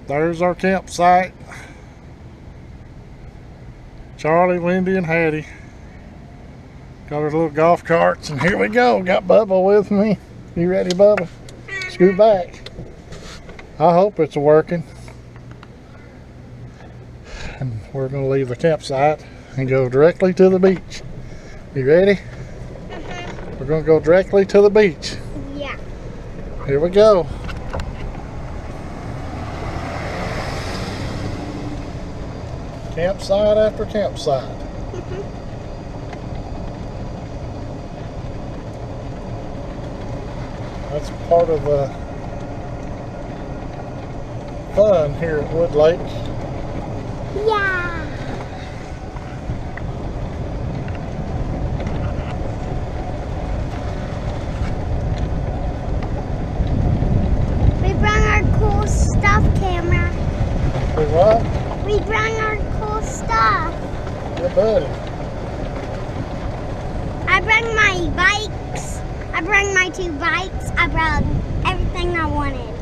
There's our campsite. Charlie, Wendy, and Hattie. Got our little golf carts, and here we go. Got Bubba with me. You ready, Bubba? Scoot back. I hope it's working. And we're going to leave the campsite and go directly to the beach. You ready? We're going to go directly to the beach. Yeah. Here we go. Campsite after campsite. That's part of the fun here at Wood Lake. Yeah. We brought our cool stuff camera. Say what? We brought our cool stuff. Yeah, buddy. I brought my bikes. I brought my 2 bikes. I brought everything I wanted.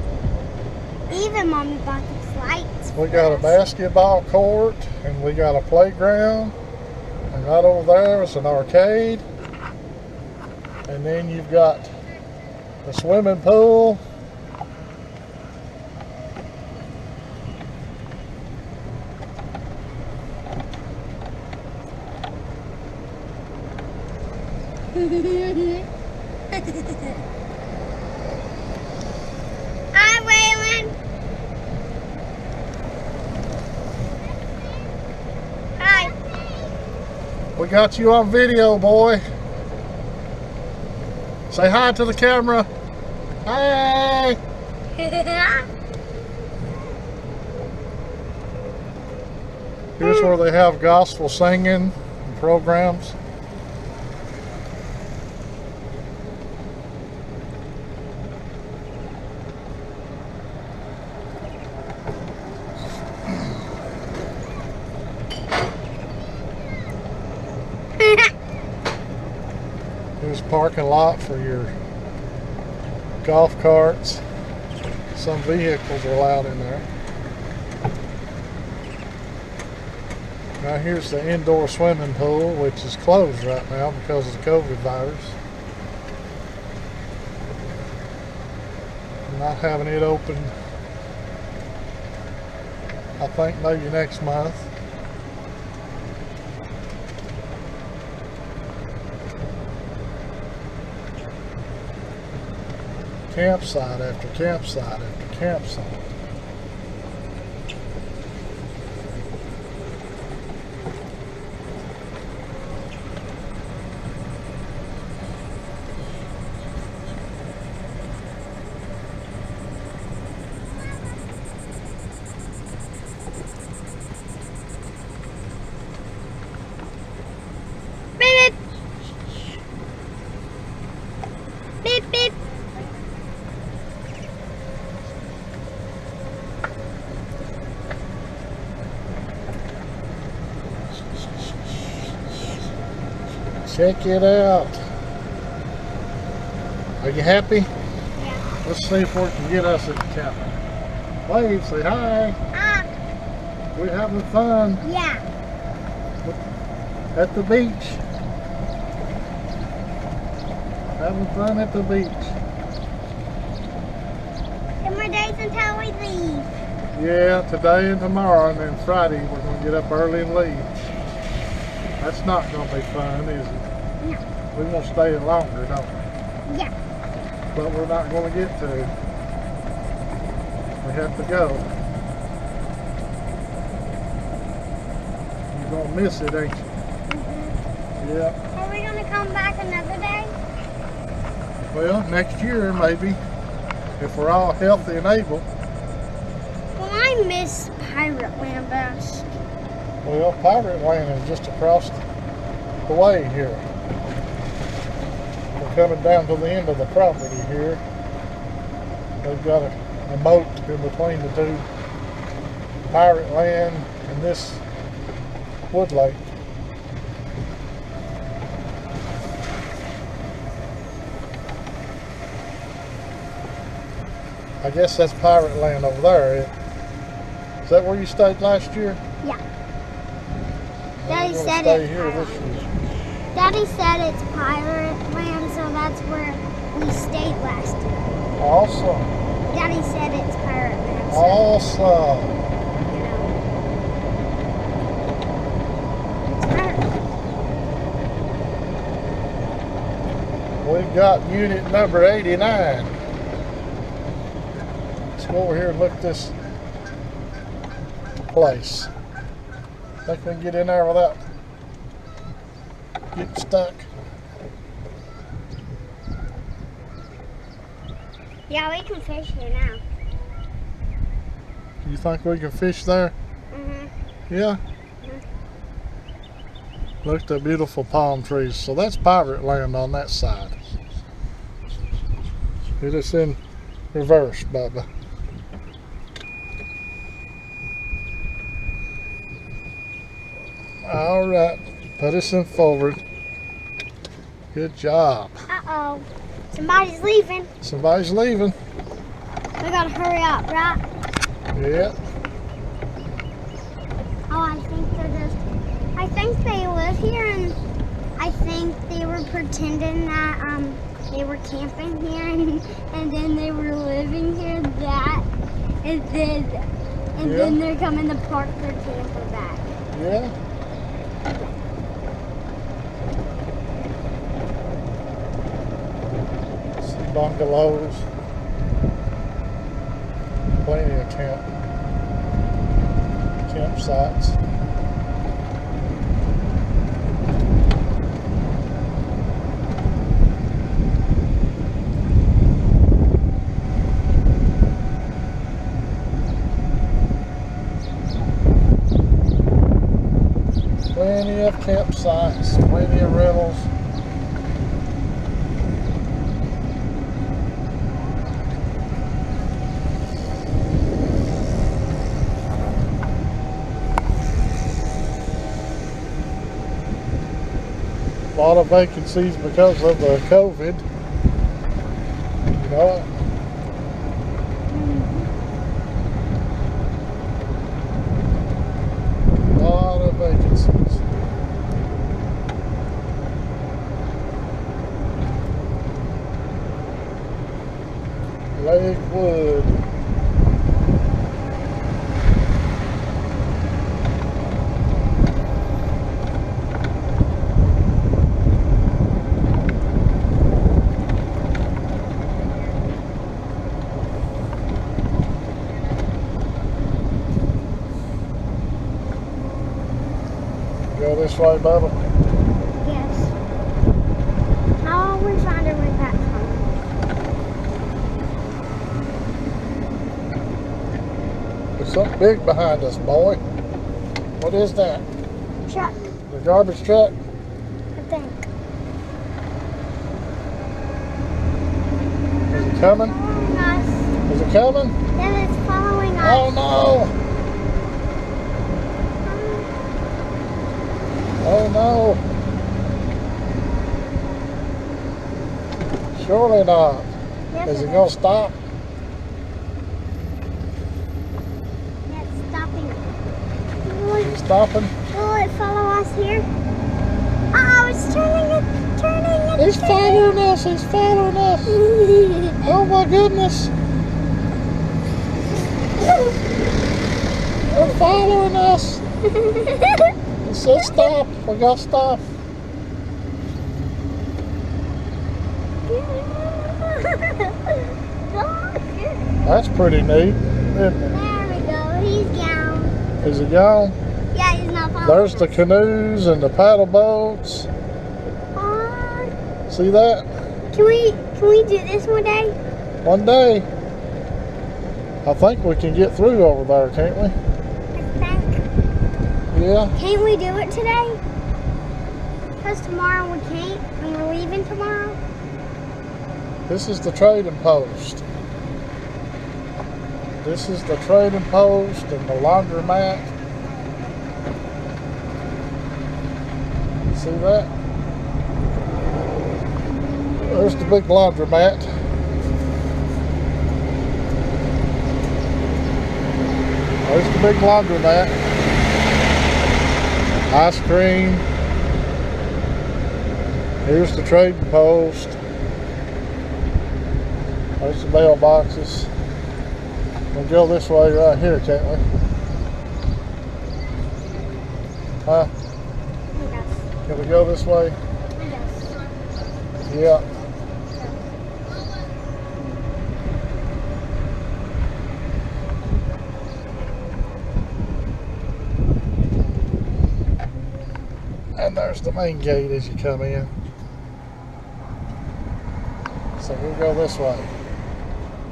Even Mommy bought the lights. We got a basketball court and we got a playground. And right over there is an arcade. And then you've got the swimming pool. Hi, Waylon. Hi. We got you on video, boy. Say hi to the camera. Hi. Here's where they have gospel singing and programs. Here's a parking lot for your golf carts. Some vehicles are allowed in there. Now here's the indoor swimming pool, which is closed right now because of the COVID virus. I'm not having it open, I think maybe next month. Campsite after campsite after campsite. Beep, beep. Beep, beep. Check it out. Are you happy? Yeah. Let's see if we can get us a camera. Wave, say hi. We're having fun Yeah. at the beach. Having fun at the beach. 10 more days until we leave. Yeah, today and tomorrow, and then Friday we're going to get up early and leave. That's not going to be fun, is it? No. We want to stay longer, don't we? Yeah. But we're not going to get to. We have to go. You're going to miss it, ain't you? Yeah. Are we going to come back another day? Well, next year maybe, if we're all healthy and able. Well, I miss Pirate Land best. Well, Pirate Land is just across the way here. We're coming down to the end of the property here. They've got a moat in between the two. Pirate Land and this Wood Lake. I guess that's Pirate Land over there. Is that where you stayed last year? Yeah. Well, Daddy we're gonna said stay it's here this pirate. year. Daddy said it's pirate land, so that's where we stayed last year. Awesome. Daddy said it's pirate land. So, Awesome. you know, it's pirate. We've got unit number 89. Let's go over here and look at this place. Think we can get in there without getting stuck? Yeah, we can fish here now. You think we can fish there? Mhm. Yeah. Look at the beautiful palm trees. So that's pirate land on that side. It is in reverse, Bubba. All right, put us in forward. Good job. Uh-oh. Somebody's leaving. Somebody's leaving. We gotta hurry up, right? Yeah. Oh, I think they live here, and I think they were pretending that they were camping here, and then they were living here. And then they're coming to park their camper back. Yeah. Some bungalows. Plenty of campsites. Plenty of campsites, plenty of rentals. A lot of vacancies because of the COVID. You know, a lot of vacancies. Lakewood. Go this way, Bubba. Yes. How will we find our way back home? There's something big behind us, boy. What is that? Truck, The garbage truck? I think. Is it coming? Following us. Is it coming? Yeah, it's following us. Oh no! Oh no! Surely not. Yes, Is it gonna stop? Yeah, it's stopping. Is it stopping? Will it follow us here? Oh, it's turning it. He's following us! He's following us! Oh my goodness! They're following us! It said stop. We got to stop. That's pretty neat, isn't it? There we go. He's down. Is it gone? Yeah, he's not following There's the us. canoes and the paddle boats. See that? Can we do this one day? One day. I think we can get through over there, can't we? I think. Yeah. Can't we do it today? Because tomorrow we can't, and we're leaving tomorrow. This is the trading post. This is the trading post and the laundromat. See that? There's the big laundromat. There's the big laundromat. Ice cream. Here's the trading post. There's the mailboxes. We'll go this way right here, can't we? Huh? Yes. Can we go this way? Yes. Yeah. And there's the main gate as you come in. So we'll go this way.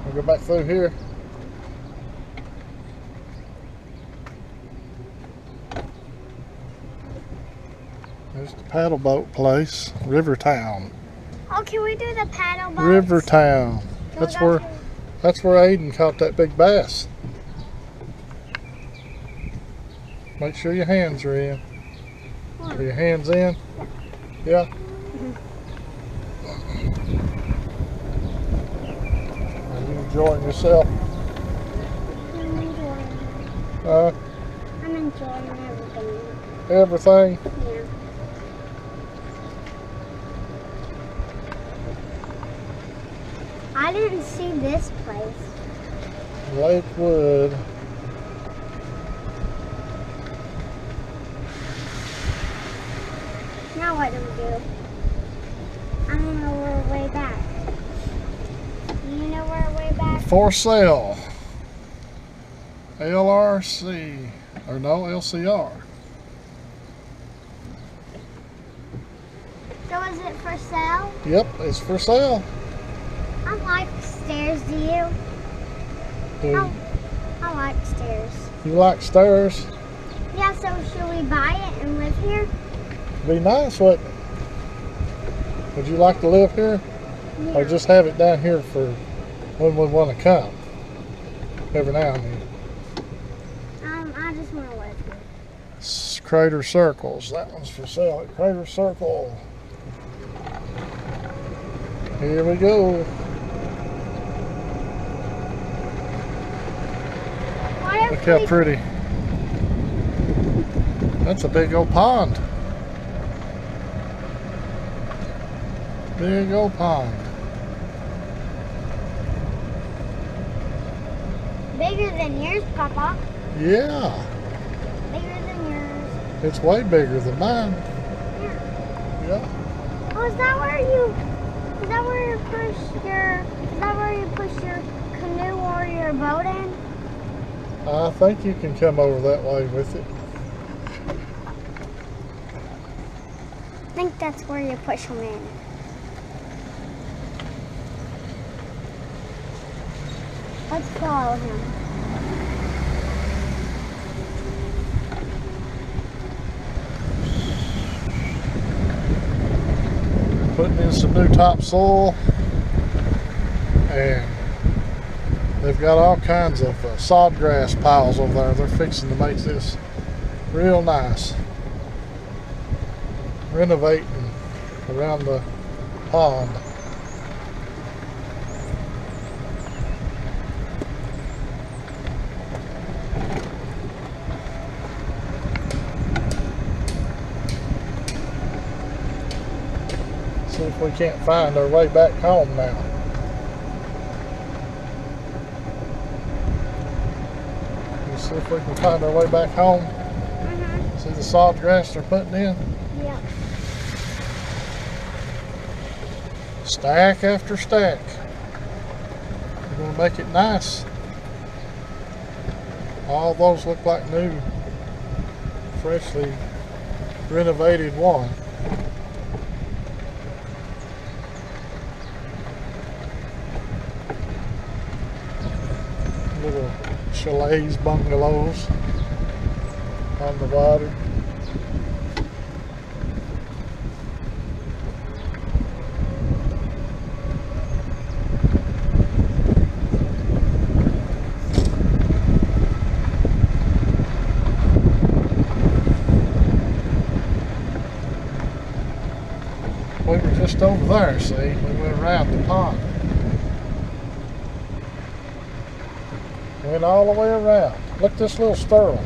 We'll go back through here. There's the paddle boat place, Rivertown. Oh, can we do the paddle boats? Rivertown. That's where Aiden caught that big bass. Make sure your hands are in. Are your hands in? Yeah. Are you enjoying yourself? I'm enjoying. I'm enjoying everything. Everything? Yeah. I didn't see this place. Lakewood. Now what do we do? I don't know where we're way back. You know where we're way back? For sale. LRC. Or no, LCR. So is it for sale? Yep, it's for sale. I like stairs, do you? Do I like stairs. you like stairs? Yeah, so should we buy it and live here? Be nice, wouldn't it? Would you like to live here? Yeah. Or just have it down here for when we want to come? Every now and then. I just want to live here. Crater Circles. That one's for sale at Crater Circle. Here we go. Look how pretty. That's a big old pond. Big old pond. Bigger than yours, Papa. Yeah. Bigger than yours. It's way bigger than mine. Yeah. Yeah. Oh, is that where you push your canoe or your boat in? I think you can come over that way with it. I think that's where you push them in. Let's follow him. Putting in some new topsoil, and they've got all kinds of sod grass piles over there. They're fixing to make this real nice. Renovating around the pond. See if we can't find our way back home now. Let's see if we can find our way back home. See the sod grass they're putting in? Yeah. Stack after stack. We're going to make it nice. All those look like new, freshly renovated one. Little chalets, bungalows on the water. We were just over there, see? We went around the pond. Went all the way around. Look at this little squirrel.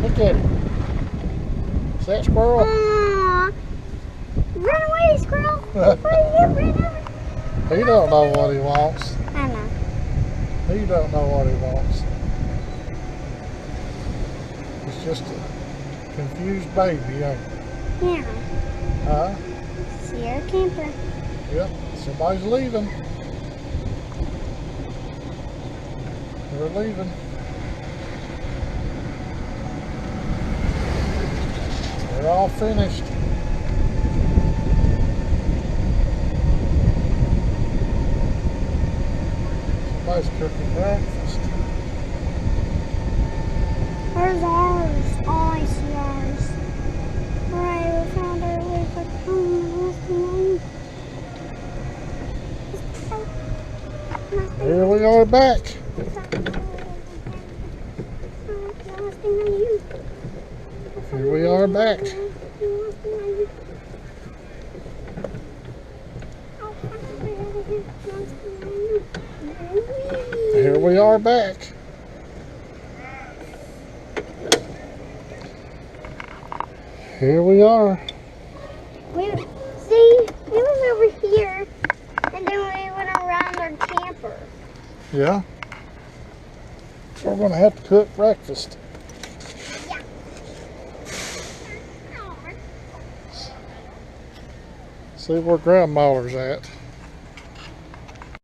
Look at it. Is that squirrel? Aww. Run away, squirrel. He don't know what he wants. I know. He don't know what he wants. He's just a confused baby, ain't he? Yeah. Huh? See our camper. Yep, somebody's leaving. They're leaving. They're all finished. Somebody's cooking breakfast. Where's ours? Oh, I see ours. Alright, we found our way back home. Here we are back. Here we are back. Here we are back. Here we are. See, we was over here, and then we went around our camper. Yeah. So we're gonna have to cook breakfast. Yeah. See where Grandma's at.